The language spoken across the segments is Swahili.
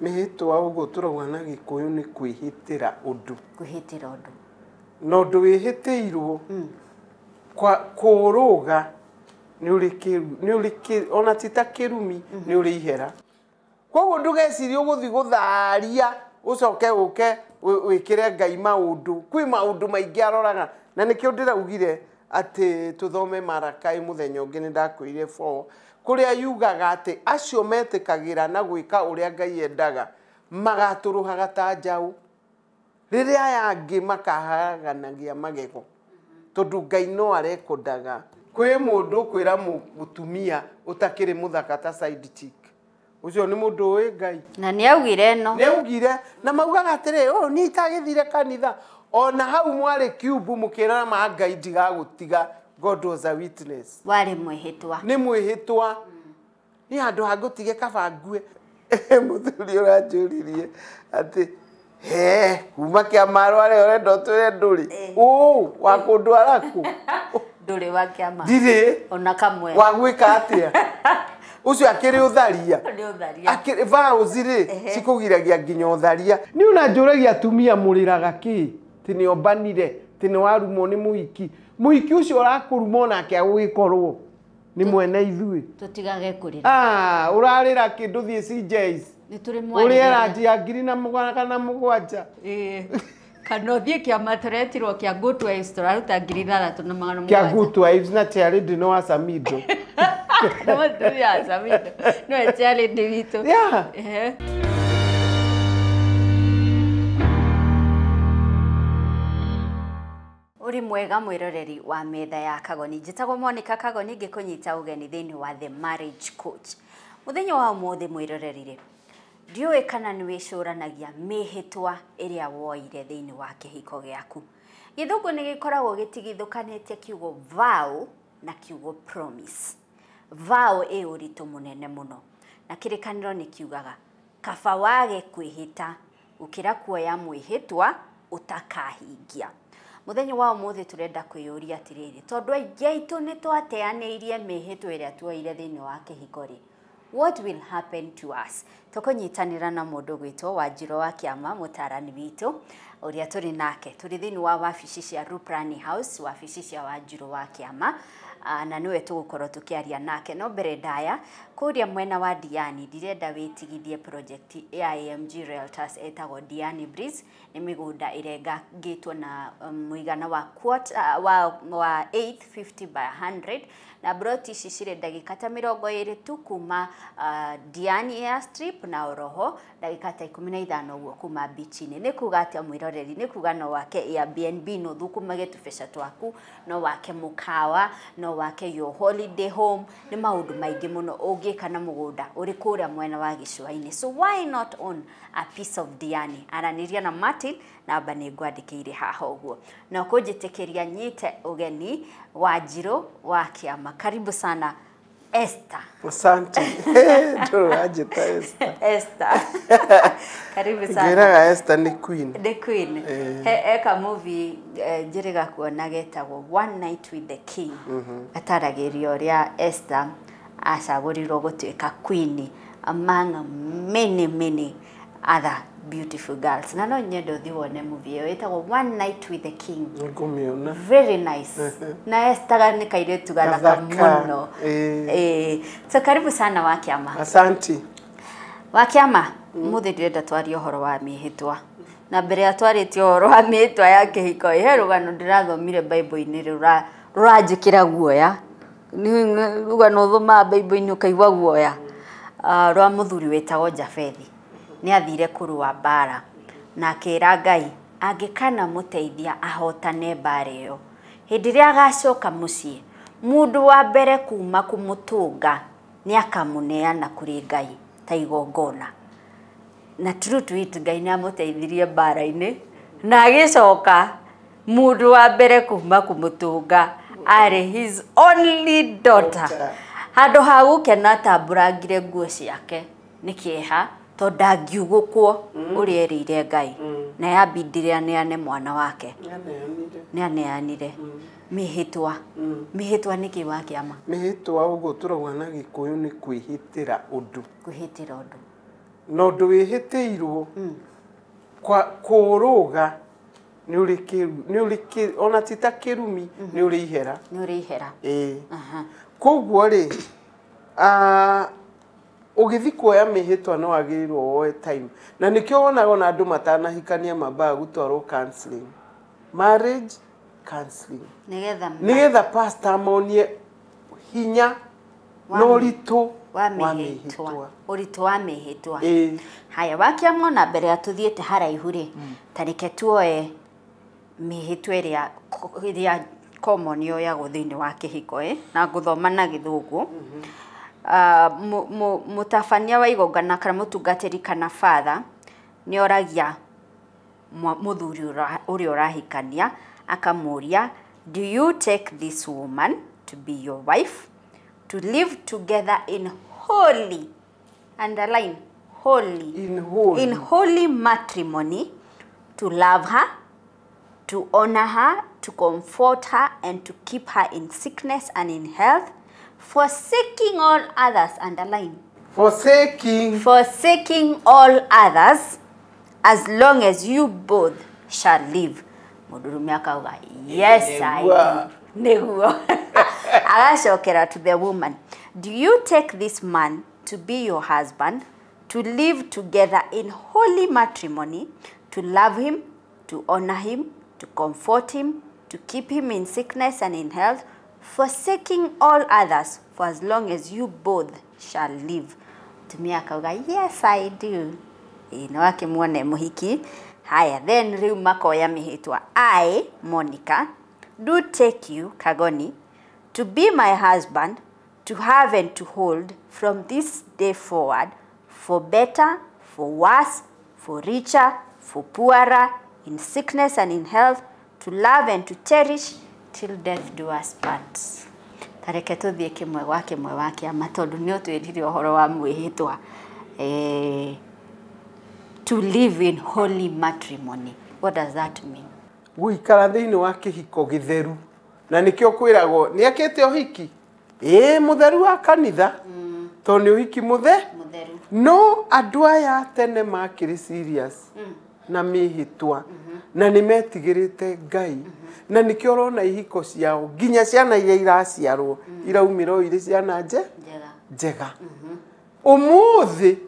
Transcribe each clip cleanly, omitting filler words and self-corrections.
Mĩhĩtwa ũguo tũrauga na Gĩkũyũ nĩ kwĩhĩtĩra ũndũ. Kwĩhĩtĩra ũndũ. Na ũndũ wĩhĩtĩirwo kũrũga nĩ ũrĩ ona ti ta kĩrumi nĩ ũrĩ ihera. Koguo ndũgecirie ũgũthiĩ gũtharia ũcoke ũke wĩkĩre Ngai maũndũ. Kwĩ maũndũ maingĩ aroraga na nĩkĩo ndĩraugire atĩ tũthome Malachi mũthenya ũngĩ nĩ ndakwĩrire 4 kũrĩa yugaga atĩ acio metĩkagĩra na gwĩka ũrĩa Ngai endaga magatũrũhaga ta njaũ. Rĩrĩa aya angĩ makaharaganagia magego tondũ Ngai no arekondaga. Kwĩ mũndũ kwĩra mũtumia ũtakĩrĩ mũthaka ta side chick. Ucio nĩ mũndũ ũĩ Ngai. Na nĩaugire no. Nĩaugire na maugaga atĩrĩ nĩ itagĩthire kanitha. Ona hau mwarĩ kiubu mũkĩrana ma Ngai ndigagũtiga. God was a witness. Warĩ mwĩhĩtwa. Nĩ mwĩhĩtwa. Nĩ handũ hangũtige kaba ngue. Mũthuri ũranjũririe atĩ kuma kĩama rwarĩ ũrenda ũtwĩre ndũrĩ. Wa kũndwara kũ? Ndũrĩ wa kĩama. Ndirĩ. Ona kamwe. Wa gwĩka atĩa? Ucio akĩrĩ ũtharia. Akĩrĩ vows rĩ cikũgiragia nginya ũtharia. Nĩ ũnanjũragia atumia mũrĩraga kĩ? Tĩ nĩ ombanire, tĩ nĩ warumwo nĩ mũhiki. Mũhiki ũcio ũrakũruma onake agũgĩkorwo nĩ mwene ithuĩ. Tũtigage kũrĩra. Ũrarĩra kĩndũ thiĩ CJs. Nĩ tũrĩ mwana. Ũrĩa ranjia 2,700. Kana ũthiĩ kĩama tũretirwo kĩa Good Wives tũraruta 3,700. Kĩa Good Wives na charity no wa Samido. No tũrĩ ya Samido. No charity witũ. Uri mwega mwiroreri wa metha ya Kagoni. Njĩtagwo Monica Kagoni ngĩkũnyita ũgeni thĩinĩ wa The Marriage Coach. Mũthenya wa ũmũthĩ mwiroreri ndiũĩ kana nĩ wĩcũranagia mĩhĩtwa ĩrĩa woire thĩinĩ wa kĩhiko gĩaku. Gĩthũngũ nĩ gĩkoragwo gĩtigithũkanĩtie kiugo vow na kiugo promise. Vow ĩ ũritũ mũnene mũno na kĩrĩkanĩro nĩ kiugaga kaba wage kwĩhĩta gũkĩra kuoya mwĩhĩtwa ũtakahingia. Mũthenya wa ũmũthĩ tũrenda kwĩyũria atĩrĩrĩ, tondũ aingĩ aitũ nĩ twateanĩirie mĩhĩtwa ĩrĩa tuoire thĩinĩ wa kĩhiko rĩ, what will happen to us? Tũkũnyitanĩra na mũndũ gwĩtwo Wanjirũ wa Kĩama, mũtarani witũ ũrĩa tũrĩ nake. Tũrĩ thĩinĩ wa wabici cia Ruprani House, wabici cia Wanjirũ wa Kĩama, na nĩwe tũgũkorwo tũkĩaria nake. No mbere ndaya kũrĩa mwena wa Diani ndirenda wĩtigithie project ya AMG Realtors etagwo Diani Breeze. Nĩ mĩgũnda ĩrengangĩtwo na mũigana wa 850 by 100 na broti ici cirĩ ndagĩka ta 20 tu kuma Diani Airstrip na oroho ndagĩka ta 15 ũguo kuma beach-inĩ. Nĩ kuga atĩa mwĩroreri? Nĩ kuga no wake Airbnb, no thũkũmage tũbeca twaku, no wake mũkawa, no wake your holiday home. Nĩ maũndũ maingĩ mũno ũngĩka na mũgũnda ũrĩ kũrĩa mwena wa gĩcũa-inĩ. So why not own a piece of Diani? Aranĩria na Martin namba nĩ ngwandĩkĩire haha ũguo. Na kũnjĩtĩkĩria nyite ũgeni Wanjirũ wa Kĩama. Karibu sana Esther. Asante. Ajita Esther. Esther. Karibu sana. Ngĩraga Esther nĩ queen. The queen. Eka movie njĩrĩga kuona getagwo One Night with the King. Ataragĩrio ũrĩa Esther acagũrirwo gũtuĩka queen among many other beautiful girls. Na no nyende ũthiĩ wone movie ĩyo ĩtagwo One Night with the King. Ngũmĩona. Very nice. Na Esther nĩ kairĩtu gathaka mũno. So karibu sana wa Kĩama. Asante. Wa Kĩama, mũthĩ ndĩrenda twarie ũhoro wa mĩhĩtwa. Na mbere ya twarĩtie ũhoro wa mĩhĩtwa ya kĩhiko, he rũgano ndĩrathomire Bible-inĩ rũranjĩkĩra guoya. Nĩ rũgano thoma Bible-inĩ ũkaigua guoya. Rwa mũthuri wĩtagwo Jafethi. Nĩ athire kũrũa mbara na akĩra Ngai angĩkana mũteithia ahotane mbara ĩyo, hĩndĩ ĩrĩa agacoka mũciĩ mũndũ wa mbere kuma kũmũtũnga nĩ akamũneana kũrĩ Ngai ta igongona. Na true to it, Ngai nĩ amũteithirie mbara-inĩ na agĩcoka mũndũ wa mbere kuma kũmũtũnga arĩ his only daughter. Handũ ha gũkena tambũrangire nguo ciake nĩ kĩeha to ndangiugũkwo ũrĩa erĩire Ngai na yambindire aneane mwana wake. Nĩ aneanire. Mĩhĩtwa nĩ kĩ wa Kĩama? Mĩhĩtwa ũguo tũrauga na Gĩkũyũ nĩ kwĩhĩtĩra ũndũ. Kwĩhĩtĩra ũndũ. no ndwihitiirwo kuruga ni uri ona tita kirumi ni uri ihera koguo ri ugithi kuoya mihitwa no agirirwo woe time na nikio wonaga na andu matanahikania mabaya gutwarwo counseling marriage counseling nigetha pastor monie hinya no ritu wa mihitwa haya wakiamona mbere atuthiete haraihu ri tarike tuoe mihitwa iria common yo ya guthini wa kihiko na guthoma na githungu mutabania wa igongana kana mutungatiri kana father ni oragia muthuri uria urahikania akamuria, do you take this woman to be your wife, to live together in holy, underline holy, in holy matrimony, to love her, to honor her, to comfort her, and to keep her in sickness and in health, forsaking all others, underline forsaking all others, as long as you both shall live. Mudurumi akauga, yes, I do. Nīguo. Agacokera to the woman, do you take this man to be your husband, to live together in holy matrimony, to love him, to honor him, to comfort him, to keep him in sickness and in health, forsaking all others, for as long as you both shall live? Tumia akauga, yes, I do. Ino akimwona muhiki. Haya, then riu makoya mihitwa, I, Monica, do take you, Kagoni, to be my husband, to have and to hold from this day forward, for better, for worse, for richer, for poorer, in sickness and in health, to love and to cherish, till death do us part. Tareke tuthie kimwe wa kiama tondu ni utwirire uhoro wa mwihitwa to live in holy matrimony. What does that mean? Guikara thiini wa kihiko githeru na nikio kwiragwo ni akite uhiki mutheru wa kanitha to ni uhiki mutheru no andu aya tene makiri serious na mihitwa na ni metigirite Ngai na nikio rona ihiko ciao ginya ciana iria iraciarwo iraumiro iri ciana njega umuthi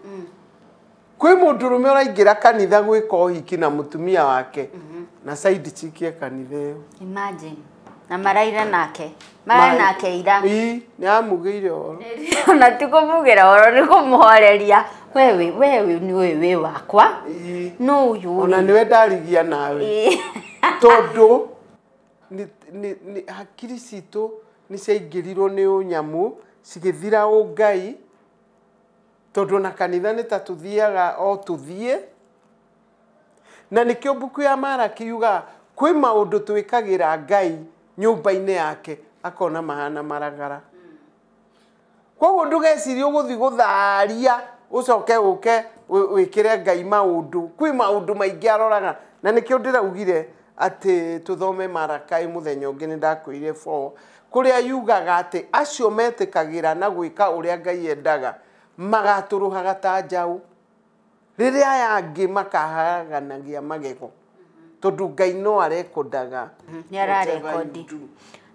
kwi mundurume uraingira kanitha gwika uhiki na mutumia wake na side chick kanitha yo. Imagine na maraira nake ira ni amugeire oro na tikumugira oro ni kumuhoreria wewe ni wewe wakwa no uyu ona niwe ndarigia nawe tondu ni hakiri citu ni ciaingirirwo ni unyamu cigithira Ngai tondu na kanitha ni ta tuthiaga o tuthie na nikio buku ya Malachi yuga kwi maundu twikagira Ngai nyumba-ini yake akona mahana maragara koguo ndugecirie uguthi gutharia ucoke uke wikire Ngai maundu kwi maundu maingi aroraga na nikio ndiraugire ati tuthome Malachi muthenya ungi ni ndakwire 4 kuria yugaga ati acio metikagira na gwika uria Ngai endaga magaturuhaga ta njau riria yangi makahaganagia magego tondu Ngai no arekodaga ni ararekodi.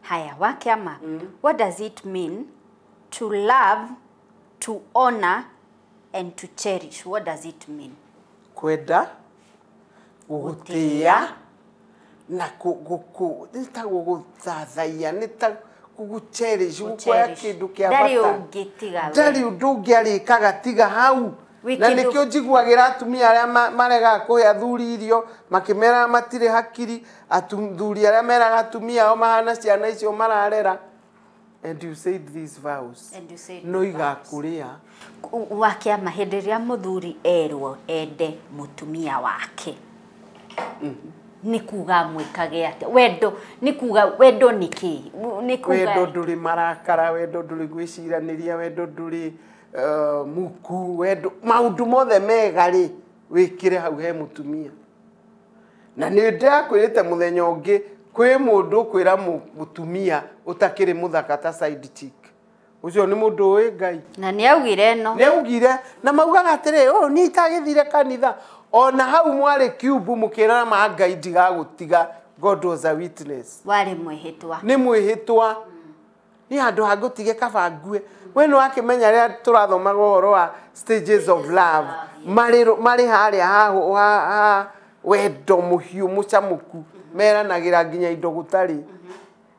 Haya wakiama, what does it mean to love, to honor and to cherish? What does it mean? Kwenda gutia na nita guthathaia nita kugucherish ukoya kindu kia bata dari undu arikaga tiga hau na nikio njiguagira atumia aria marega kuya thuri irio makimera matire hakiri athuri aria meraga atumia o mahana ciana icio mararera. And you said these vows no igakuria wakiama hindi ria muthuri erwo ende mutumia wake ni kuga mwikage ate wendo niki wendo nduri marakara wendo nduri gwiciraniria wendo nduri muku wendo maundu mothe mega ri wikire hau he mutumia na ni ndakwirite muthenya ungi kwi mundu kwira mutumia utakiri muthaka ta side chick ucio ni mundu wi Ngai na ni augire no ni augire na maugaga atiri ni itagithire kanitha ona hau mwari cube mukirana ma Ngai ndiga gutiga. God was a witness. wari mwihitwa Ni mwihitwa. Ni andu hagutige kabangue. We no akimenya ria turathomaga uhoro wa stages of love. Mari haria ha wendo muhiu mucamuku. Meranagira nginya indo gutari.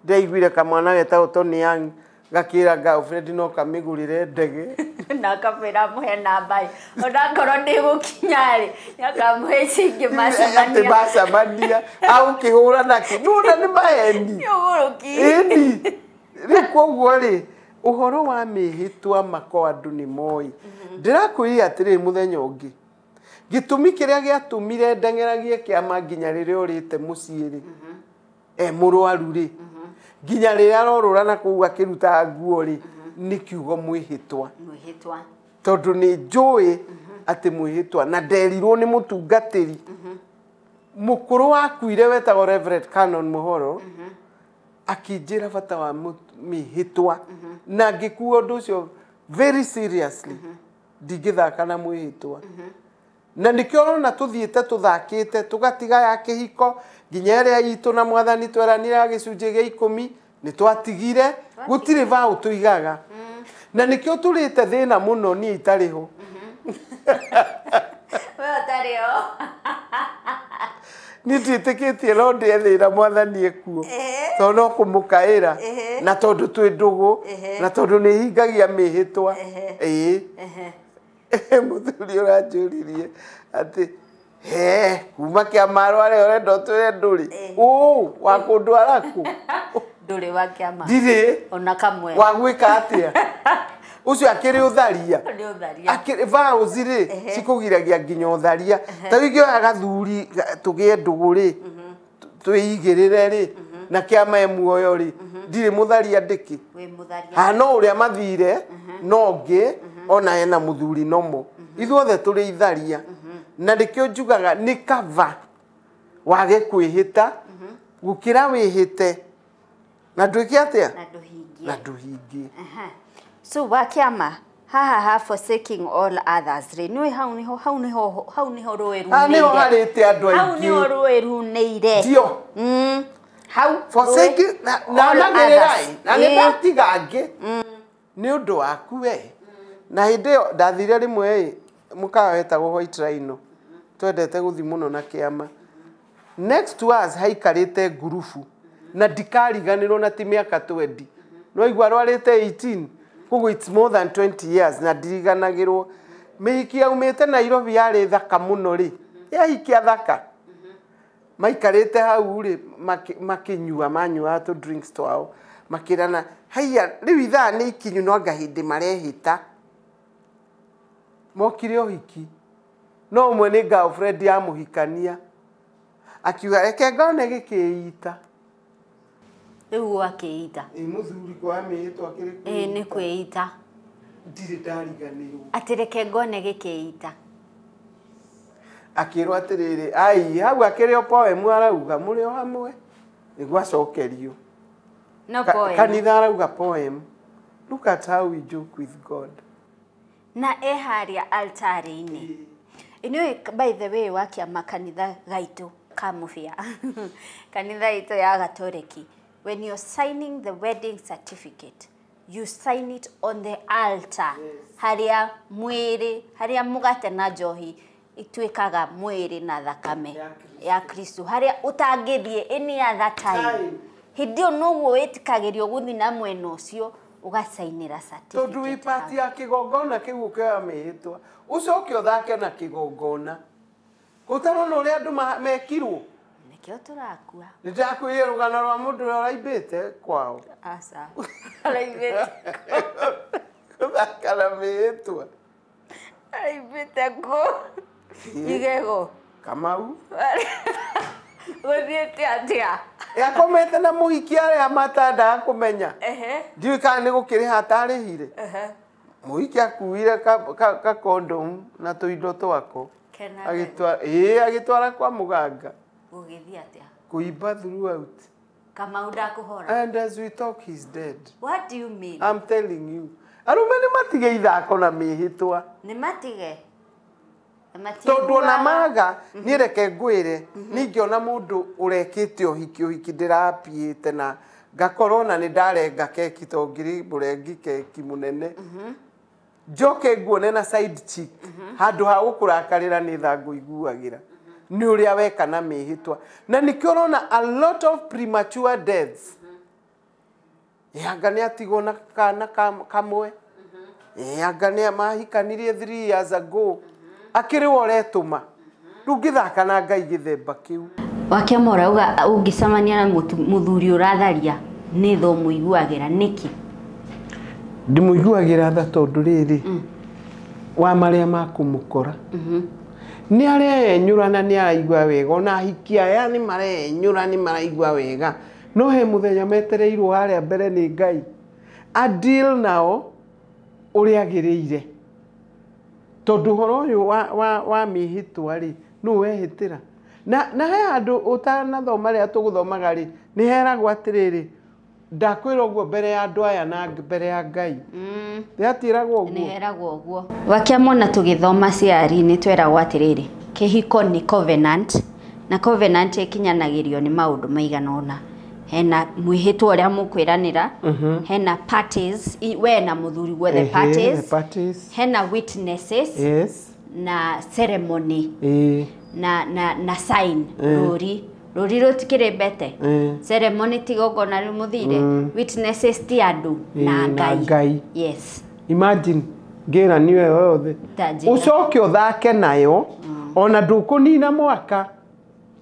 Ndaiguire kamwana getagwo Tony Young gakira girlfriend no kamigurire ndege na kamera muhe namba ona ngoro ndigukinyari nyakamuhe cingi macemania au kihura nake nuna ni maheni yuguruki eni rikoguo ri uhoro wa mihitwa mako andu ni moi ndirakwiri atiri muthenya ungi gitumi kiria giatumire ndengeragie kiama nginya riria urite muciiri murwaru ri nginya riria arororana kuuga kiruta nguo ri ni kiugo mwihitwa tondu ni njui ati mwihitwa na nderirwo ni mutungatiri mukuru wakuire wetagwo Reverend Canon Muhoro akinjira bata wa mihitwa na ngikuo ndu ucio very seriously ndingithaka na mwihitwa na nikio na tuthiete tuthakite tugatiga ya kihiko nginya ria itu na mwathani tweranira gicunje gia 10 ni twatigire gutire vau tuigaga na nikio turite thina muno ni itariho we otariho ni twitikitie no ndi thina mwathani ekuo tono kumukaira na tondu twi ndugu na tondu ni hingagia mihitwa muthuri uranjuririe ati kuma kiama rware urenda twire nduri wa kundwara ku nduri wa kiama ndire ona kamwe wa gwika atia ucio akiri utharia akiri vows ri cikugiragia nginya utharia ta wigio agathuri tugie nduguri twigirire ri na kiama emuoyo ri ndire mutharia ndiki we mutharia no uria mathire no ngi ona ena muthuri nomo ithuothe turi itharia na ndikio njugaga ni kava wage kwihita gukira wihite na nduiki atia na nduhingie so wakiama ha forsaking all others ri ni hau niho rweru ni ho harite andu aingi hau niho rweru neire dio hau forsaking na nagererai na ni batigange ni undu waku we na hindeo ndathire rimwe mukawa wetagwo White Rhino twendete guthi muno na kiama next to us haikarite gurufu na ndikariganirwo na ti miaka 20 no igwa rwarite 18 kugo it's more than 20 years na ndiriganagirwo mihiki yaumite Nairobi yari thaka muno ri yahikia thaka maikarite hau ri makinyua manyua to drinks twao makirana haiya riu ithaa ni ikinyu no ngahindi marehita mokire ohiki no umwe ni girlfriend ya muhikania akiuga reke ngone gikiita riu akiita muthuri kwa mihitwa akiri ni kwiita ndire ndariganirwo atireke ngone gikiita akirwa atiriri ai hau akiri poem arauga muri o hamwe niguo acokerio no poem kanitha arauga poem look at how we joke with God na haria altari-ini ino by the way wakiama kanitha gaitu kamufia kanitha itu ya Gatoreki when you're signing the wedding certificate you sign it on the altar haria mwiri haria mugate na njohi itwikaga mwiri na thakame ya Kristo haria utangithie any other time hindio no wetikagirio guthi na mwena ucio ugasainira certificate tondu wipati ya kigongona kiu kia mihitwa ucoke uthake na kigongona gutarona uria andu mekirwo nikio turakua nitakwire rugano rwa mundu uraimbite kwao asa araibite uthaka na mihitwa araibite ko igego Kamau guthiete atia yakomete na muhiki aria matada kumenya ndiu kana ni gukiri hatarihire muhiki akuire ka condom na tuindo twako agitwara kwa muganga ugithia atia kuimba throughout Kama udakuhora. And as we talk, he's dead. What do you mean? I'm telling you. Arume ni matige ithako na mihitwa. Ni matige. Tondu na maga ni reke ngwire ningiona mundu urekite uhiki ndirapiite na ngakorona ni ndarenga keki to ngiri burengi keki munene njoke nguone na side chick handu ha gukurakarira ni thangu iguagira ni uria weka na mihitwa na nikiorona a lot of premature deaths yanga ni atigwo na kana kamwe yanga ni mahikanirie 3 years ago akiri woretuma rugithaka na Ngai githemba kiu wakiamora uga ungicamania na muthuri uratharia ni tho muiguagira niki ndimuiguagira tha tondu riri wa maria makumukora ni arenyurana ni araigua wega ona hikia ya ni marenyura ni maraigua wega no he muthenya metereirwo haria mbere ni Ngai a deal nao uri agiriire tondu horo uyu wa mihitwa ri no wehitira na he andu utanathoma ria tuguthomaga ri ni heragwo atiriri ndakwira uguo mbere ya andu aya na mbere ya Ngai yatiragwo uguo ni heragwo uguo wakiamona tugithoma ciari ni tweragwo atiriri kihiko ni covenant na covenant ikinyanagirio ni maundu maiganona hena mwihitwa uria mukwiranira hena parties we na muthuri wethe parties hena witnesses na ceremony na sign ruri rutikire bete ceremony tigogona ri muthire witnesses ti andu na Ngai yes imagine ngira niwe yothe ucoke uthake nayo ona ndukunina mwaka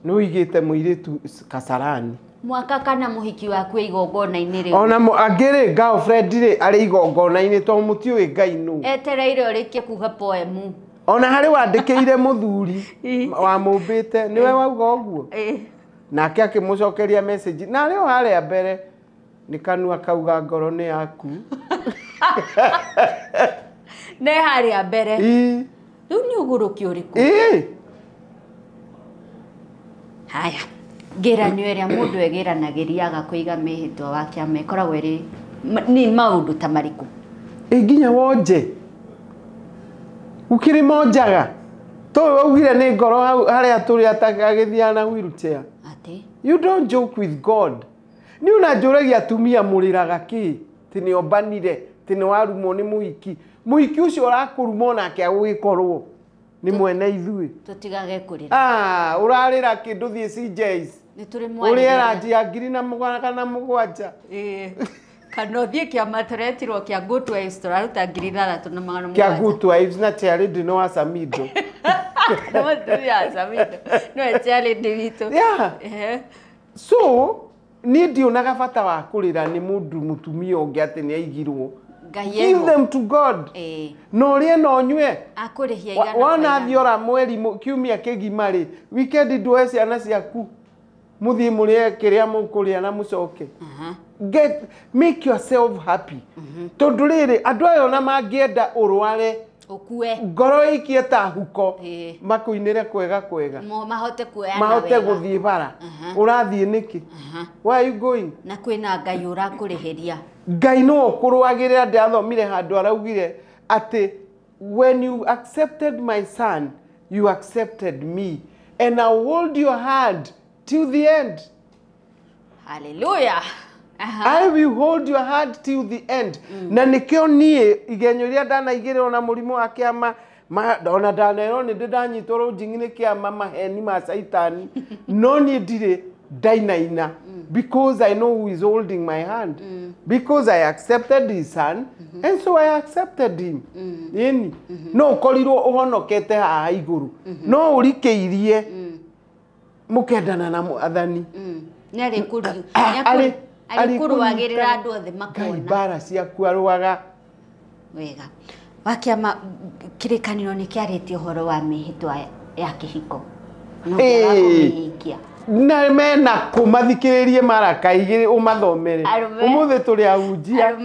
no igite muiritu kasarani mwaka kana muhiki waku igogona-ini ri ona agire girlfriend ri ari igogona-ini to mutiwe Ngai nu etereire urikie kuga poemu ona hari wandikire muthuri wa mumbite niwe wauga uguo nake akimucokeria message na ri haria mbere ni kanua kauga ngoro ni yaku ne haria mbere riu ni uguruki uriku haya ngeranio iria mundu egiranagiria agakuiga mihitwa wake amekoragwo iri ni maundu ta mariku nginya wonje ukiri monjaga to ugire ni ngoro haria turi atagagithiana wheelchair ati you don't joke with God ni unajuragia atumia muriraga ki tini obanire tini warumo ni muhiki ucio urakurumo nake agugikorwo ni mwene ithui tutigage kurira urarira kindu thie CJs ni turi mwani uriera njia ngiri na mugwana kana mugwanja kana thie kia matretirwo kia good wives turaruta ngiri 3 na magana kia good wives na charity no asamido no tu ya asamido no charity vitu so ni ndionaga bata wa kurira ni mundu mutumia ungi ati ni aigirwo give them to God no rie no nywe akurihia igana wana thiora mweri kiumia kigimari weekend ndwe ciana ciaku muthie murie kiria mukuria na mucoke make yourself happy tondu riri andu ayo na mangienda urware ukue ngoro ikieta huko makuinire kwega mahote guthie bara urathie niki where are you going na kwina Ngai urakurihiria Ngai no kurwagirira ndathomire handu araugire ati when you accepted my son you accepted me and I hold your hand till the end. Hallelujah. I will hold your hand till the end. Na nikio nie igenyo ria ndana igire na murimo wa kiama ona ndana ni ndanyitoro jingine kiama maheni ma saitani no ni ndire dainaina because I know who is holding my hand because I accepted his son and so I accepted him yeni no korirwo uhonokete haha iguru no urikeirie mukendana na muathani nari kuru ari kuruagirira andu othe makona bara ciaku aruaga wega wakiama kirikaniro ni kiarĩtie uhoro wa mihitwa ya kihiko no kuikia na mena kumathikiririe maraka igiri umathomere umuthi turi ahunjia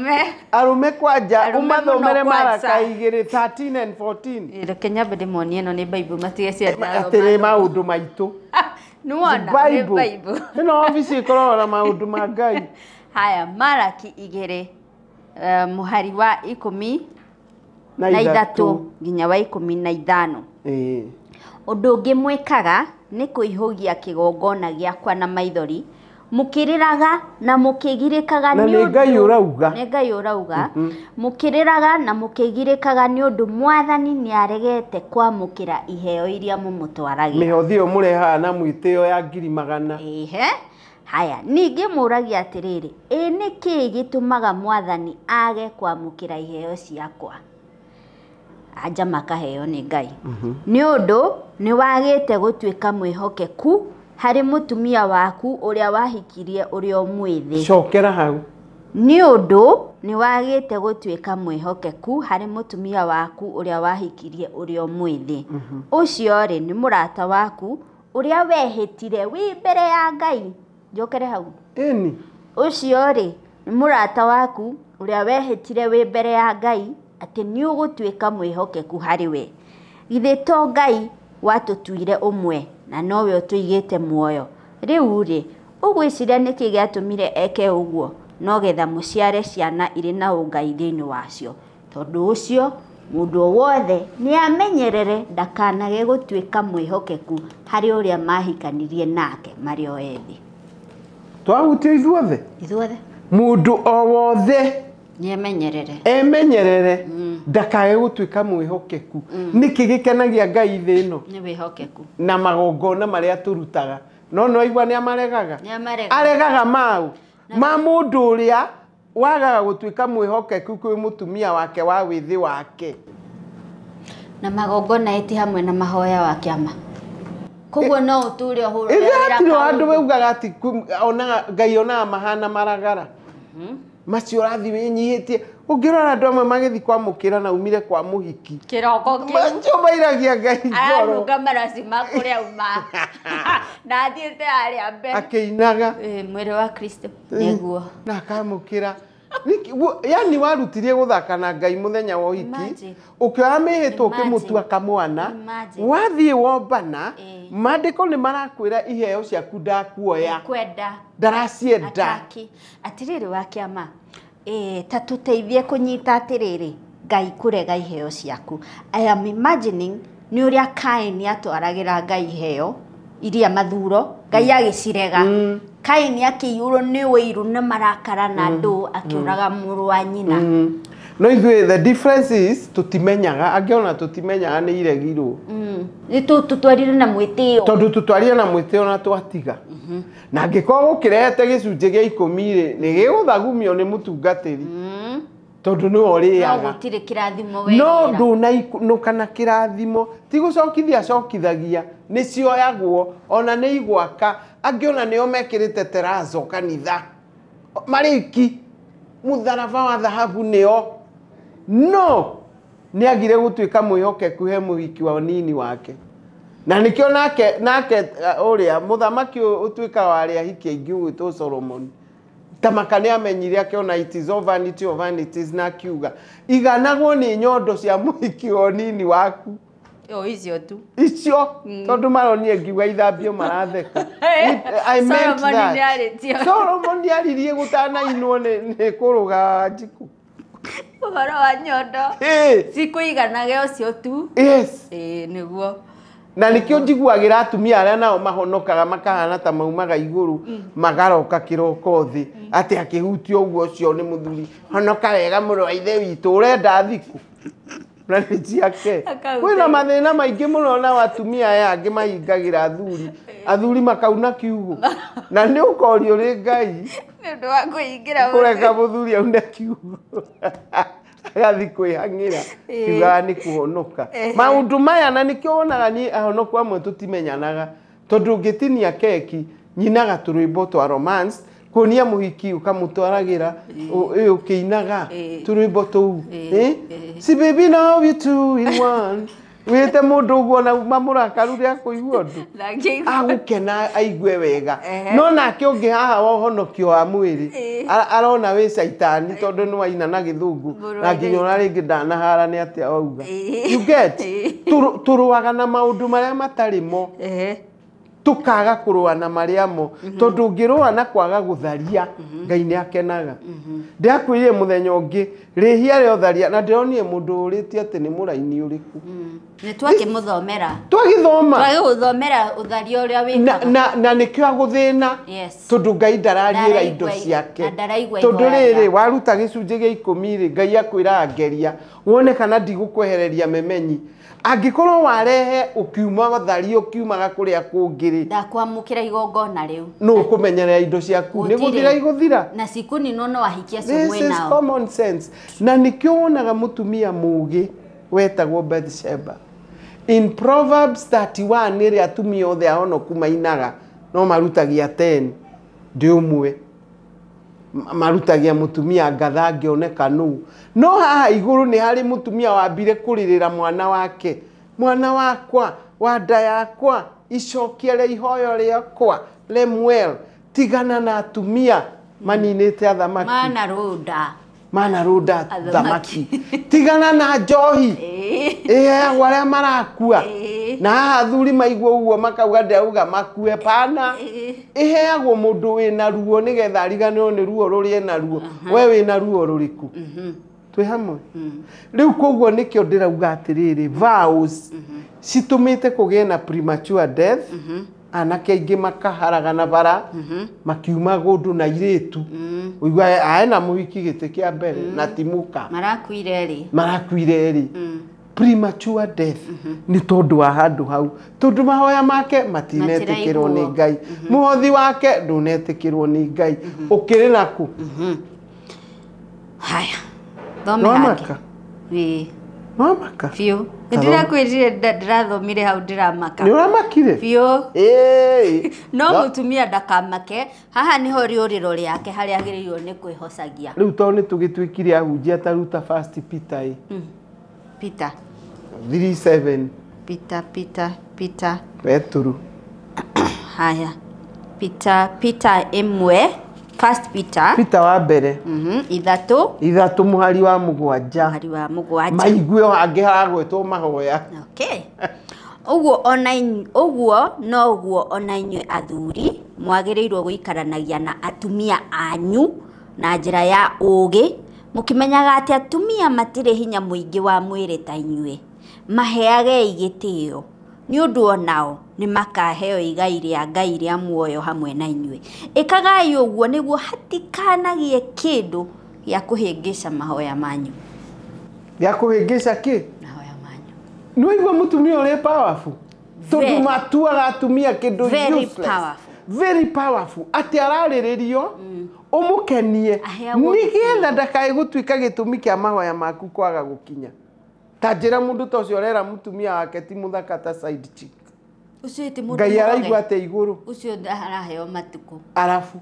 arume kwanja umathomere maraka igiri 13 and 14 Kenya bede moni eno ni bible matige cia atire maundu maitu Nuona Bible. Ino office ikoragwo na maundu ma Ngai. Haya, Malachi 2 muhari wa 13 nginya wa 15. Undu ungi mwikaga ni kuihugia kigongona giakwa na maithori, mukiriraga na mukigirikaga ni undu ni Ngai urauga mukiriraga na mukigirikaga ni undu Mwathani ni aregete kwamukira iheo iria mumutwaragira. Mihothio mureha na mwitio ya ngiri magana. Haya, ningi muragia atiriri, niki gitumaga Mwathani age kwamukira iheo ciakwa? Aja makaheo ni Ngai. Ni undu ni wagite gutuika mwihokeku hari mutumia waku uria wahikirie uria mwīthī. Cokera hau. Ni undu ni wagite gutuika mwihokeku hari mutumia waku uria wahikirie uria mwīthī. Ucio ri ni murata waku uria wehitire wi mbere ya Ngai. Jokere hau. Eni. Ucio ri ni murata waku uria wehitire wi mbere ya Ngai ati ni ugutuika mwihokeku hari we. Githe to Ngai watutuire umwe na nowe utuigite muoyo. Riu ri ugwiciria niki giatumire eke uguo no getha muciare ciana iri na ungai thiini wacio. Tondu ucio mundu wothe ni amenyerere ndakanage gutuika mwihokeku hari uria mahikanirie nake mario ethi. Twahutia ithuothe mundu o wothe ni emenyerere ndakae gutuika mwihokeku. Niki gikenagia Ngai thi ino ni wihokeku na magongona maria turutaga no igwa ni amaregaga aregaga mau ma mundu uria wagaga gutuika mwihokeku kwi mutumia wake wa withi wake na magongona eti hamwe na mahoya wa kiama. Koguo no uture huru ira andu weugaga ati ona Ngai ona mahana maragara. Macio rathi winyihitie ungirora andu amwe magithi kwamukira na umire kwa muhiki kiroko ki macio mairagia Ngai ngoro aruga marasi makuria uma na athiete aria mbere akeinaga mwiri wa Kristo niguo na akamukira. Yani warutirie guthaka na Ngai muthenya wa uhiki ukioya mihitwo ukimutua kamwana wathie wombana maandiko ni marakwira iheo ciaku ndakuoya kwenda ndaracienda atiriri wa kiama ta tuteithie kunyita atiriri Ngai kurega iheo ciaku. I am imagining ni uria Kaini atwaragira Ngai iheo iria mathuro Ngai agicirega. Kaini akiyuro ni wiru na marakara na ndu akiuraga muru wa nyina. No ithuĩ the difference is tutimenyaga angiona tutimenyaga ni iregirwo. Ni tutwarire na mwĩtĩo. Tondu tutwarire na mwĩtĩo na twatiga. Na ngĩkorwo gũkĩrehete gĩcunjĩ gĩa 10 nĩ gĩgũthagumio nĩ mũtungatĩri. Tondu nĩ ũrĩaga. No gũtirĩ kĩrathimo wega. No ndũnainũka na kĩrathimo ti gũcokithia acokithagia nĩ cioyagwo ona nĩ igwaka angiona nĩo mekĩrĩte terazo kanitha marĩki mũtharaba wa thahabu nĩo no nĩ agire gũtuĩka mwĩhokeku he mũhiki wa nini wake na nĩkĩo nake ũrĩa mũthamaki ũtuĩka wa arĩa ahiki aingĩ ũgwĩtwo Solomon tamaka nĩ amenyire akĩona it is all vanity of vanities na akiuga iganagwo nĩ nyondo cia mũhiki wa nini waku icio tu icio tondu maronire ngiuga ithambio maratheka. I meant that Solomon niaririe gutanainwo ni kuruga njiku uhoro wa nyondo cikuiganage ucio tu. Yes niguo na nikio njiguagira atumia aria nao mahonokaga makahana ta maumaga iguru magaroka kiroko thi ati akihutio uguo ucio ni muthuri honoka wega mũrũ wa ithe witũ urenda thiku na niciake kwina mathina maingi muno na atumia aya angi mahingagira athuri makauna kiugo na ni ukorio ri Ngai ni undu wa kuingira kureka muthuri aune kiugo agathi kwihang'ira kiuga ni kuhonoka maundu maya na nikio wonaga ni ahonoku amwe tutimenyanaga tondu ngitinia keki nyinaga turwimbo twa romance kuonia muhiki ukamutwaragira ukiinaga turwimbo tuu si baby now we two in one wite mundu uguo na mamurakaru ria kuigua ndu agukena aigue wega no nake ungi haha wohonokio wa mwiri arona we shaitani tondu ni waina na githungu na nginya ona ringi ndanahara ni atia auga you get turuaga na maundu maria matarimo tukaga kurua na mariamo tondu ngirua na kwaga gutharia Ngai ni akenaga ndakwirire muthenya ungi rihia ri utharia na ndironire mundu uriti ati ni muraini uriku ni twakimuthomera twagithomera utharia uria wikaga na nikio aguthina tondu Ngai ndarariira indo ciake tondu riri waruta gicunje gia 10 ri Ngai akwira ngeria wone kana ndigukwehereria memenyi angikorwo warehe ukiuma gutharia ukiumaga kuria kungiri ndakwamukira igongona riu no kumenyerera indo ciaku ni guthira iguthira na sikuni no wahikia cio mwena this is common sense na nikio wonaga mutumia mugi wetagwo Bathsheba in Proverbs 31 nire atumia othe ahono kumainaga no marutagia 10 ndi umwe marutagia mutumia ngatha ngioneka no haha iguru ni hari mutumia wambire kuririra mwana wake mwana wakwa wanda yakwa icokiere ihoyo riakwa Lemuel tigana na atumia maninite athamaki mana ruda thamaki tigana na njohi waria marakua na haha thuri maigwo uguo makauga ndauga makue pana iheagwo mundu wina ruo nigetha riganirwo ni ruo rurie na ruo we wina ruo ruriku twi hamwe riu koguo nikio ndirauga atiriri vows citumite kugie na premature death anake aingi makaharaga na bara makiuma gundu na iritu uigwa aena muhiki gite kia mbere na timuka marakuire ri premature death ni tondu wa handu hau tondu mahoya make matinetikirwo ni Ngai muhothi wake ndunetikirwo ni Ngai ukiri naku haya thome haki Mamaka. Fio. Ndira kwirire ndirathomire hau ndiramaka. Ni uramakire? Fio. No mutumia ndakamake. Haha niho riuriro riake hari agirirwo ni kwihocagia. Riu to ni tugitwikire ahunjia taruta first Peter Peter 3:7. Peter. Petru. Haya. Peter emwe. First Peter wa mbere ithatu muhari wa mugwanja maiguo angi haragwetwo mahoya okay uguo ona inyue athuri mwagirirwo guikaranagia na atumia anyu na njira ya ugi mukimenyaga ati atumia matire hinya muingi wa mwiri ta inyue maheage igitio ni undu onao ni makaheo igai ria Ngai ria muoyo hamwe na inyue ikagai uguo niguo hatikanagie kindu ya kuhingisha mahoya manyu ya kuhingisha ki mahoya manyu no igwa mutumia uri powerful tondu matuaga atumia kindu very powerful ati arariririo umukenie nigetha ndakai gutwika gitumi kia mahoya maku kwaga gukinya tajira mundu tocio orera mutumia wake ti muthaka ta side chick ucio ti mundu Ngai araigua ate iguru ucio araheo matuku arafu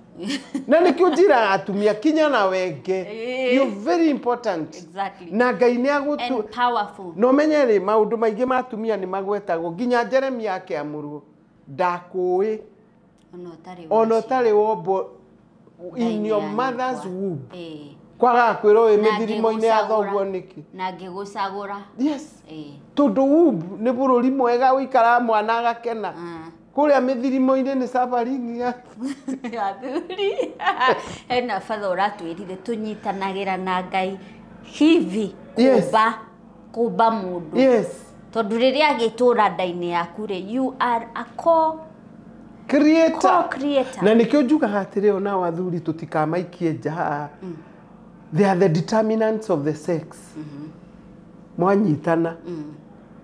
na nikio njira atumia kinya na wenge you very important exactly na Ngai ni agutu powerful no menyere maundu maingi matumia ni magwetagwo nginya Jeremia yake amurwo ndakui ono tari wombo in your mother's womb kwaga kwiro we mithirimo-ini ya thoguo niki na ngigucagura yes tondu womb ni bururi mwega wikara mwana agakena kuria mithirimo-ini ni suffering ya athuri ena father uratwirire tunyitanagira na Ngai hivi kuba mundu tondu riria agitura ndaini yaku ri you are a creator na nikio njuga hatire ona wathuri tutikamaikie nja they are the determinants of the sex mwanyitana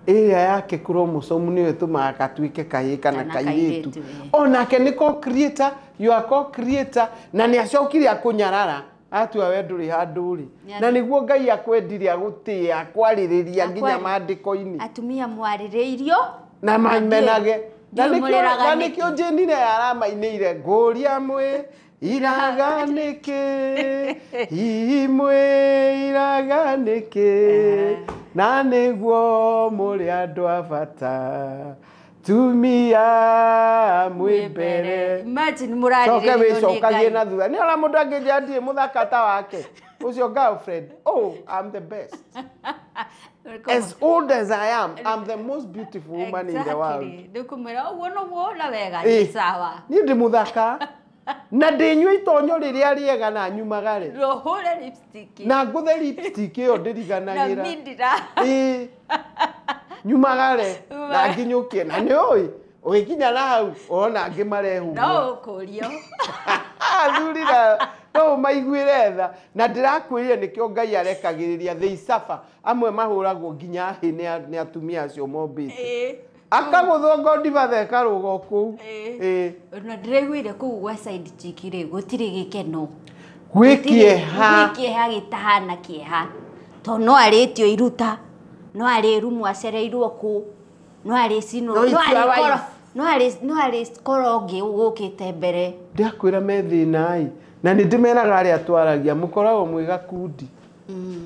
area yake chromosome niwe tumaga twike kahika na kairitu onake ni co-creator you are co-creator na ni acokire akunyarara atua we nduri handuri na niguo Ngai akwendirie agutia akwariria nginya mandiko-ini atumia mwaririirio na mamenage na nikio njenire yaramainire nguria mwe iraganike imwe iraganike na niguo muri andu abata tumia mwibere imagine murarire cokagie na thutha ni ora mundu angijandie muthaka ta wake ucio girlfriend I'm the best As old as I am, I'm the most beautiful woman in the world. Ndikumwira uguo no wona wega ni sawa. Ni ndi muthaka. Na ndinyua itonyo riria riega na nyumagare. Rohore lipstick. Na nguthe lipstick iyo ndiriganagira. Na mindira. Nyumagare na nginyukie na ni oi. Ugikinya na hau ona angi marehu. No ukurio. Thurira no maiguire tha na ndirakwirire nikio Ngai arekagiriria they suffer amwe mahuragwo nginya hi ni atumia acio mombite akaguthwo ngodiva theka rugo ku na ndireguire ku gwa side chick ri gutire gikeno gwikieha gitahana kieha to no aritio iruta no ari rumu acereirwo ku no ari sino no ari korogi ugukite mbere ndakwira methina na ni ndimeraga ari atwaragia mukoragwo mwiga kundi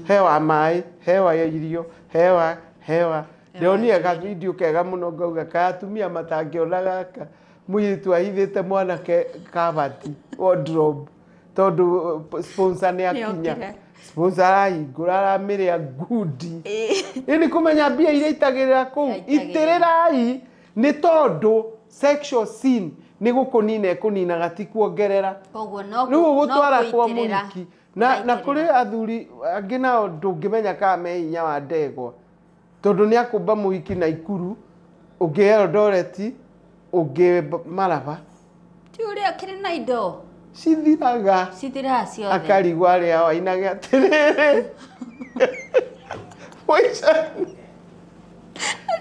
hewa mai hewa ya irio hewa ndionire ka video kega muno ngauga ka atumia matangiona gaka muiritu ahithite mwanake kabati wardrobe tondu sponsor ni akinya sponsor ahingura aramiria gudi ini kumenya mbia iria itagirira ku itirirai ni tondu sexual sin ni gukunina kunina gatikuongerera koguo no gutwara kwa muhiki na kuri athuri angi nao ndungimenya ka me hinya wa ndegwa tondu ni akumba muhiki na ikuru ungi Eldoret ungi Malava ti uria kiri na indo cithiraga ciothe akarigwa aria wainage atiriri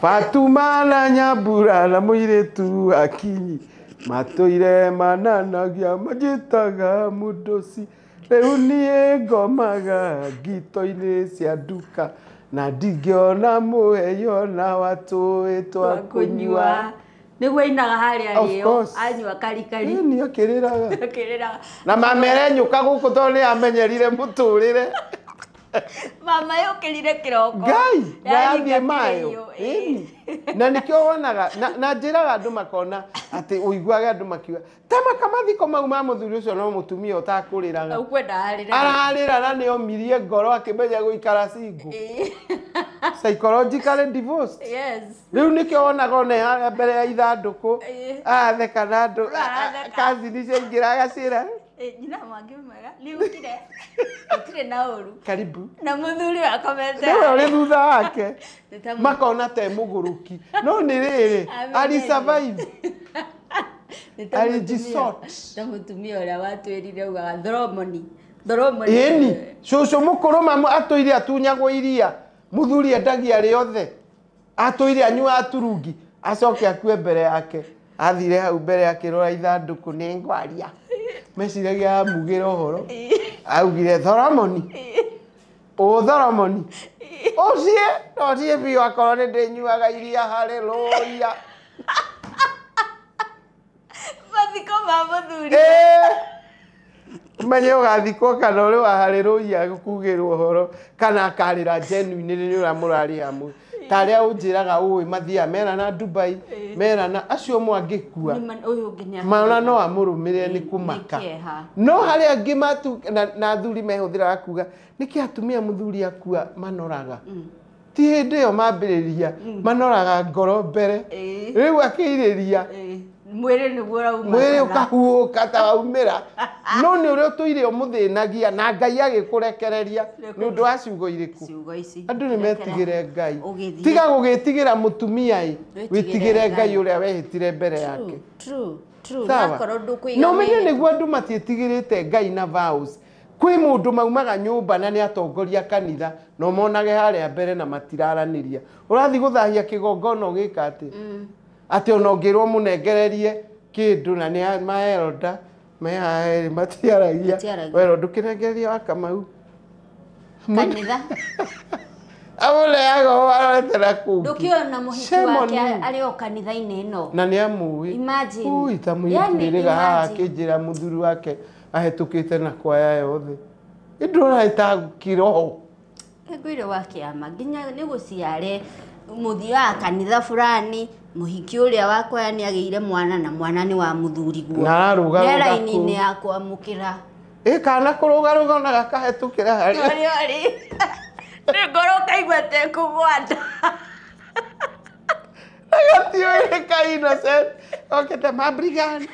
Fatuma na Nyambura na muiritu akinyi matuire mananagia majitaga mudosi riu nie ngomaga ngito-ini cia nduka na ndingiona muheyo na watu etwa kunyua niguo inaga haria rio anyua karikari ni akiriraga na mamere nyuka guku to ni amenyerire muturire mama yokirire kiroko Ngai athie mayo na nikio wonaga na njiraga andu makona ati uiguaga andu makiuga tama kamathiko mau ma muthuri ucio no mutumia utakuriraga ukwenda ararira na ni omirie ngoro akimenya guikara single psychologically divorced yes riu nikio wonaga ona mbere ya ithanduku atheka na andu kazi ni cenjiraga cira nyina mwangi mwega ni ukire utire na uru karibu na muthuri akomete ndio uri thutha wake makona te muguruki no ni riri ali survive ali jisot ta mutumia uria watwirire ugaga thromoni eni cucu mukuru mamu atuire atunyagwo iria muthuri endagia riothe atuire anyua aturungi acoke akue mbere yake athire hau mbere yake rora ithanduku ni ngwaria meciragia mugira uhoro augire Tholomoni ucie biu akorwo ni ndinyuaga iria haleluya mathiko ma muthuri menye ugathikwo kana uri wa haleluya kugirwo uhoro kana akarira genuine ni uramurari hamwe taria unjiraga uwi mathia mera na Dubai mera na acio mwangikua maona no amurumire ni kumaka no hari angi matu na thuri mehuthira kuga niki atumia muthuri akua manoraga ti hindi yo mambiriria manoraga ngoro mbere riu akiriria mwere ni gura uma mwere ukahuuka ta waumira no ni uria tuire umuthinagia na Ngai agikurekereria ni undu wa ciugo iriku ciugo ici andu ni metigire Ngai tiga gugitigira mutumia witigire Ngai uria wehitire mbere yake true nakoro ndukuiga no menye niguo andu matietigirite Ngai na vows kwi mundu maumaga nyumba na ni atongoria kanitha no monage haria mbere na matiraraniria urathi guthahia kigongono gika ati ona ngirwo munengererie kindu na ni maelda mehaeri matiaragia wero ndukirengeria akamau kanitha awole ago aretera ku ndukiona muhiki wake ari o kanitha-ini ino na ni amui imagine ui tamuitiriga haha kinjira muthuri wake ahetukite na kwaya yothe indura itakiroho ngwire wake ama nginya ni guciare muthia kanitha fulani muhiki uria wakwa ni ageire mwana na mwana ni wa muthuri guo na ruga raini-ini yakwa mukira kana kuruga na gakahetukira hari ngoro kaigua te kugwanda agatio ka innocent okete mabrigan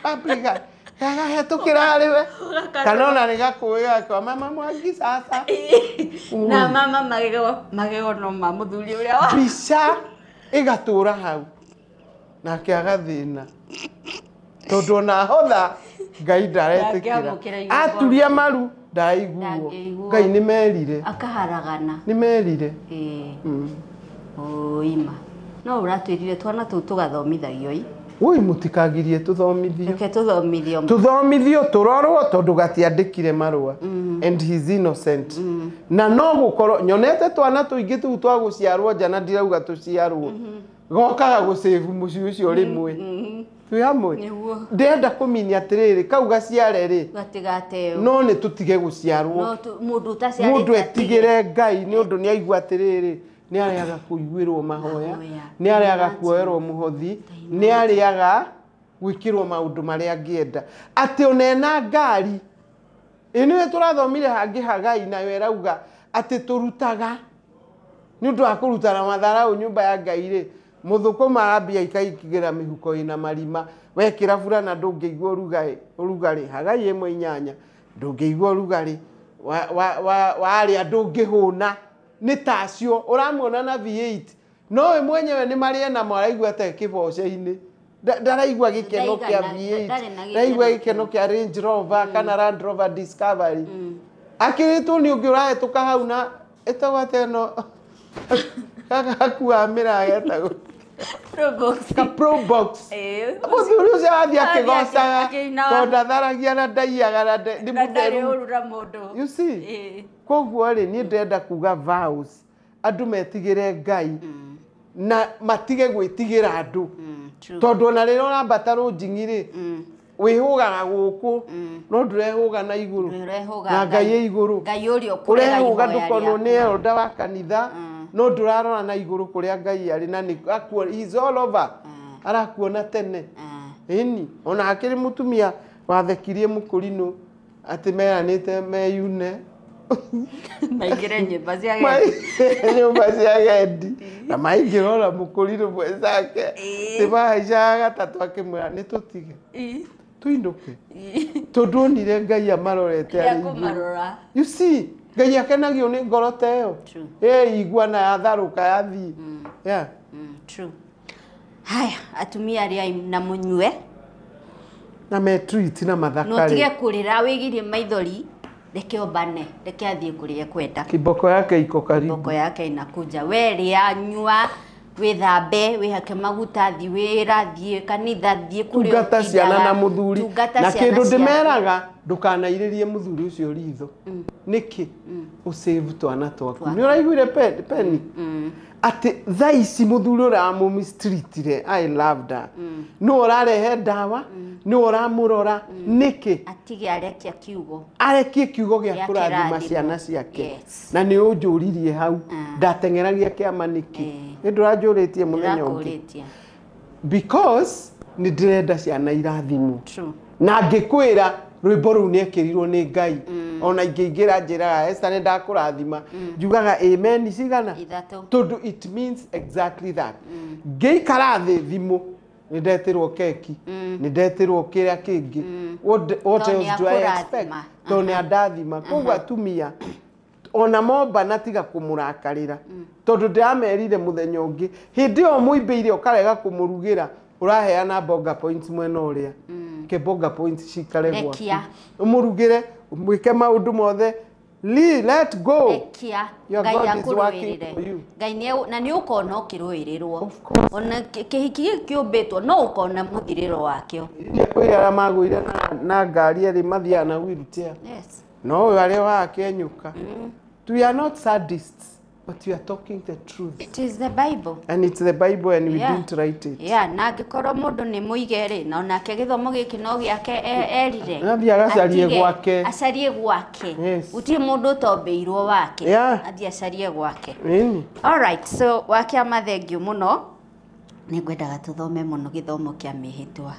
kaga hetukira hariwe kana ona ni gakuya kwa mama mwangi sasa na mama magego no mamuthuri uria wa bica igatura hau nake agathina tondu na hotha Ngai ndaretikira aturia maru ndaiguo Ngai ni merire akaharagana ni merire oima no uratwirire twana tu tugathomithagio ui mutikagirie tuthomithio reke tuthomithio turorwo tondu gatiandikire marua and he's innocent na no gukoro nyonete twana tuingi tu twa guciarwo jana ndirauga tuciarwo gokaga gusave muci ucio rimwe twi hamwe ndenda kuminia atiriri kau gaciare ri gatigate no ni tutige guciarwo no mundu taciare mundu etigire Ngai ni undu ni aigua atiriri ni ariaga kuiguirwo mahoya ni ariaga kuoerwo muhothi ni ariaga gwikirwo maundu maria angienda ati onena ngari iniwe turathomire hangi hagai na werauga ati turutaga ni undu wa kurutana matharau nyumba ya Ngai ri muthukuma arambia ikaikigira mihuko ina marima wekira burana ndungĩigua urugari hagai 1.8 ndungĩigua urugari wa ndungĩhũna ni tacio uramuona na V8 no we mwenyewe ni maria na maraigua ta kiboce-ini ndaraigua gikeno kia V8 ndaigua gikeno kia Range Rover kana Land Rover Discovery akiritu ni ungi urahetuka hau na etawateno kakua mira getago Pro box muthuri ucio athi akigocaga tonda tharagia na ndaiaga na ndimutheru you see koguo ri ni ndenda kuga vows andu metigire Ngai na matige gwitigira andu tondu na rero urambata runjingiri wihugaga guku no ndurehuga na iguru na Ngai iguru Ngai urio kurega urehuga ndukono ni elda wa kanitha no ndurarora na iguru kuria Ngai ari na ni akuo is all over arakuona tene ini ona akiri mutumia wathekirie mukurino ati meranite meyune maigire nyumba cia gendi na maingirora mukurino mwenzake tibaicaga gatatu akimwira ni tutige tuinduke tondonire Ngai amarorete ari you see Ngai akenagio ni ngoro teo igua na yatharuka yathi yeah true haya atumia aria na munywe na me treat na mathakari no tige kurira wigirie maithori reke obane reke athie kuria kwenda kiboko yake iko karibu kiboko yake inakuja weri anywa withambe wihake maguta thi wira thie kanitha thie kuria tungata ciana na muthuri na kindu ndimeraga ndukanairirie muthuri ucio ritho niki usave twana twaku ni uraiguire penny ati thaici muthuri uramu mistreatire I loved her no urarehe ndawa no uramurora niki atige arekia kiugo kiugo gya kurathima ciana ciake na ni unjuririe hau ndatengeragia kiama niki ni ndurajuritie muthenya ungi because ni ndirenda ciana irathimo na ngikwira rwimbo ru ni ekirirwo ni Ngai ona ingĩingĩra njĩraga Esther nĩ ndakũrathima njugaga amen cigana tondu it means exactly that ngĩikara thĩ thimũ nĩ ndetirwo keki nĩ ndetirwo kĩrĩa kĩngĩ what else do I expect tondu nĩ andathima koguo atumia ona momba na tiga kũmũrakarĩra tondu ndĩramerire mũthenya ũngĩ hĩndĩ ĩyo mũimbĩire ũkarega kũmũrugĩra uraheana bonga points mwena ũrĩa ke bonga points cikare gwaku umurugire mwike maundu mothe let go ekia Ngai akuruirire Ngai na ni ukona ukiruirirwo ona kihiki kiumbitwo no ukona muthiriro wakio kwira magwire na ngari eri mathia na wheelchair no wale wake nyuka we are not sadists but we are talking the truth. It is the Bible. And it's the Bible and we didn't write it. Yeah, na ngikoro mundu ni muigere na onake githomo giki no giake erire. Nathi agacarie gwake. Acarie gwake. Uti mundu tombeirwo wake. Athi acarie gwake. All right, so wake amathengiu muno. Ni ngwendaga tuthome muno githomo kia mihitwa.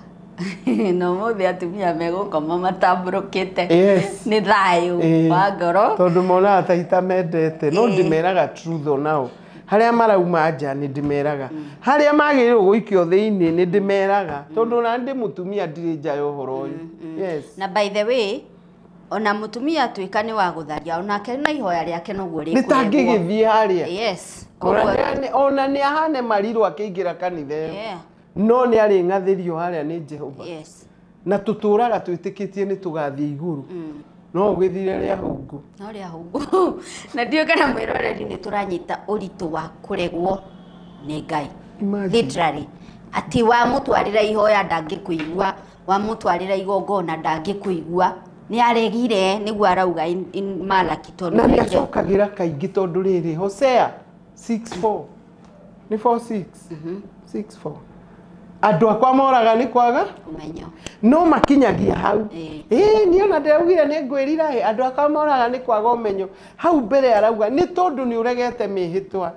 no muthi atumia megukoma matambũrũkĩte nĩ Yes. thayũ wa ngoro Tondu mona ta itamendete no ndimeraga truth onao haria marauma nja ni ndimeraga haria magĩrĩirwo gũikio thĩinĩ ni ndimeraga tondu na ndi mutumia ndirĩ nja ya ũhoro ũyũ. Yes. na by the way ona mutumia tuika ni wa gutharia onake na ihoya riake noguo Nĩ ta ngĩgĩthiĩ haria. yes ona nĩ ahane marirwo akĩingĩra kanitha yeah. no nĩ arĩ ng'athĩrio haria nĩ Jehova. yes Na tutũraga twĩtĩkĩtie nĩ tũgathiĩ igũrũ no ũgĩthire rĩa hungu no ria hungu na ndio kana mwĩroreri nĩ tũranyita ũritũ wa kũregwo nĩ Ngai literally ati wa mũtwarĩra ihoya ndangĩkũigua wa mũtwarĩra igongona ndangĩkũigua nĩ aregire nĩguo arauga in Malachi tondu na nĩ acokagĩra kaingĩ tondu rĩrĩ Hosea 6:4 ni 4:6 6:4 andũ akwa moraga nĩ kwaga umenyo no makinyagia hau ni ona ndĩraugire nĩ ngwĩrira andũ akwa moraga nĩ kwaga ũmenyo hau mbere arauga nĩ tondu nĩ ũregete mĩhĩtwa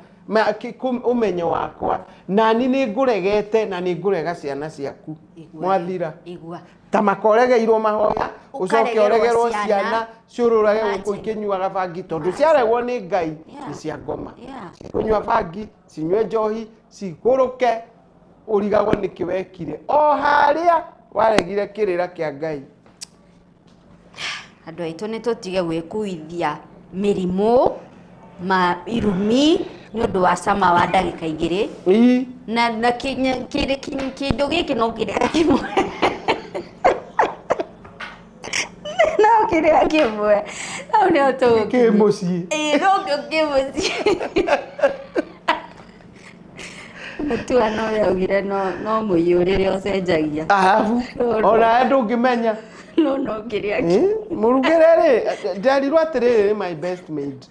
umenyo wakwa na ni nĩ ngũregete na nĩ ngũrega ciana ciaku mwathira igua ta makoregeirwo mahoya ucoke oregerwo ciana ciururage gũkũ ikinyuaga bangi tondu ciaregwo nĩ Ngai nĩ cia ngoma kunyua bangi cinywe njohi cigũrũke urigagwo nĩ kĩwekire o haria waregire kĩrĩra kĩa Ngai. Andũ aitũ nĩ tũtige gwĩkuithia mĩrimũ irumi nĩ ũndũ wa cama wa ndagĩka igĩrĩ na kĩndũ gĩkĩ no kĩrĩa kĩmwe no kĩrĩa kĩmwe au nĩ ũtũgũ kĩ mũciĩ no kĩ mũciĩ mũtua no yaugire no mũiyũrĩre ũcenjagia arabu ona ndũngĩmenya no kĩrĩa mũrugĩre rĩ nderirwo atĩrĩrĩ my best maid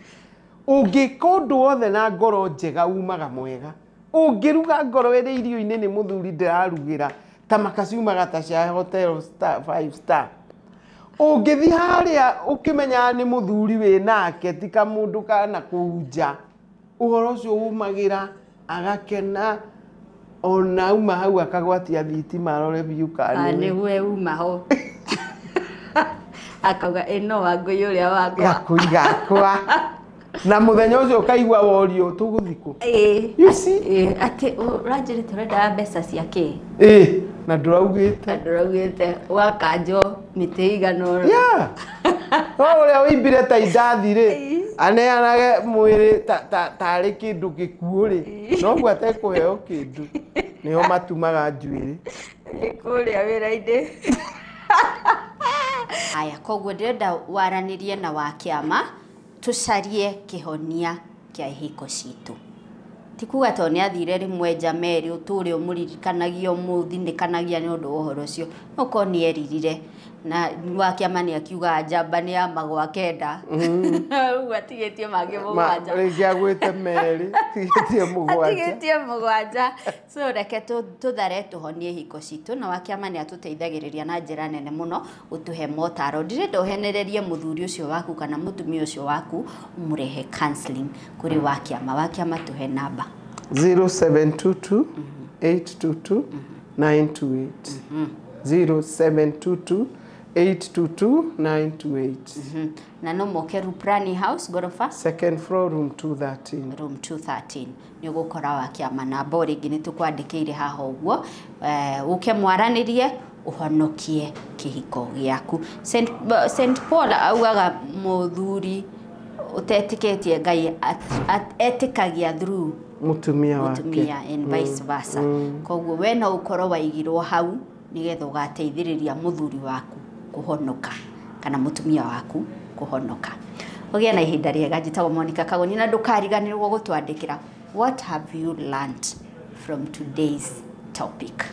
ũngĩka ũndũ wothe na ngoro njega umaga mwega ũngĩruga ngoro ĩrĩ irio-inĩ nĩ mũthuri ndĩrarugĩra ta makasiumaga ta cia hotel star 5 star ũngĩthi harĩa ũkĩmenya nĩ mũthuri wĩ nake ti kamũndũ kana kũnja ũhoro ũcio umagĩra agakena ona uma hau akagwatia thitima arore biũ kana nĩwe uma ho akauga ĩno wangũi ũrĩa wakwa gakũigakwa na muthenya ucio kaigwa worio tuguthiku you see ati urajiri turenda mbeca ciake na nduraugite wakanjo mite igano yeah ore oimbire ta indathi ri aneanage mwiri tarĩ kindu gikuũ ri no gwate kuheo kindu niho matumaga njuĩrĩ kuria wĩra-inĩ aya koguo ndĩrenda waranirie na wakiama tucarie kihonia kia ihiko citũ tikuga to nĩ athire rimwe nja meri ũtũre ũmũririkanagia ũmũthinĩkanagia nĩ ũndũ wa ũhoro ũcio no ko nĩ eririre na wakiama nĩ akiuga njamba nĩ ya magwa kenda rĩu atigĩtie mangĩ mũgwanja rĩngĩ agwĩte merĩ atigĩtie mũgwanja so reke tũthare tũhonie ihiko citũ na wakiama nĩ atũteithagĩrĩria na njĩra nene mũno gũtũhe motaro ndirenda ũhenererie mũthuri ũcio waku kana mũtumia ũcio waku ũmũrehe counseling kũrĩ wakiama tũhe namba 0722 822 928 0722 822 928 na no moke Ruprani House gorofa second floor room 213 room 213 nĩ gũkora wakiama na bori ingĩ nĩ tũkwandĩkĩire haha ũguo ũke mwaranirie ũhonokie kĩhiko gĩaku St Paul augaga mũthuri ũtetĩkĩtie Ngai etĩkagia through mutumia and vice versa koguo we no ũkorwo waigirwo hau nigetha ũgateithĩrĩria mũthuri waku kuhonoka kana mutumia waku kuhonoka ũgĩe na ihinda rĩega njĩtagwo Monica Kagoni na ndũkariganĩrwo gũtwandĩkĩra what have you learned from today's topic.